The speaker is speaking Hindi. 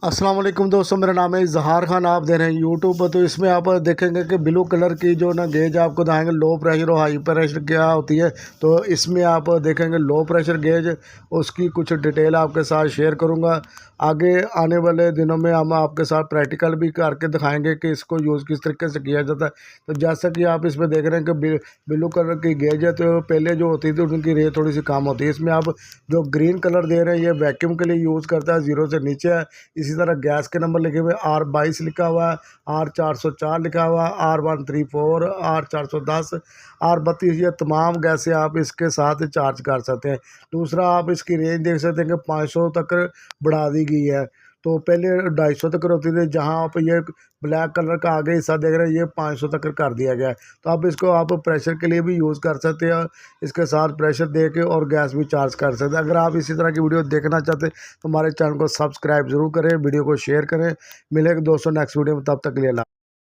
अस्सलाम वालेकुम दोस्तों, मेरा नाम है इजहार खान। आप दे रहे हैं यूट्यूब पर। तो इसमें आप देखेंगे कि ब्लू कलर की जो ना गेज आपको दिखाएंगे लो प्रेशर और हाई प्रेशर क्या होती है। तो इसमें आप देखेंगे लो प्रेशर गेज, उसकी कुछ डिटेल आपके साथ शेयर करूंगा। आगे आने वाले दिनों में हम आपके साथ प्रैक्टिकल भी करके दिखाएंगे कि इसको यूज़ किस तरीके से किया जाता है। तो जैसा कि आप इसमें देख रहे हैं कि ब्लू कलर की गेज है, तो पहले जो होती थी उनकी रेट थोड़ी सी कम होती है। इसमें आप जो ग्रीन कलर दे रहे हैं ये वैक्यूम के लिए यूज़ करता है, 0 से नीचे है। इसी तरह गैस के नंबर लिखे हुए R22 लिखा हुआ है, R404 लिखा हुआ है, R134, R410, R32। ये तमाम गैसें आप इसके साथ चार्ज कर सकते हैं। दूसरा, आप इसकी रेंज देख सकते हैं कि 500 तक बढ़ा दी गई है। तो पहले 250 तक होती थी। जहां आप ये ब्लैक कलर का आगे हिस्सा देख रहे हैं ये 500 तक कर दिया गया है। तो आप इसको आप प्रेशर के लिए भी यूज़ कर सकते हैं, इसके साथ प्रेशर दे के और गैस भी चार्ज कर सकते हैं। अगर आप इसी तरह की वीडियो देखना चाहते हैं तो हमारे चैनल को सब्सक्राइब ज़रूर करें, वीडियो को शेयर करें। मिलेंगे दोस्तों नेक्स्ट वीडियो में, तब तक के लिए अल्लाह।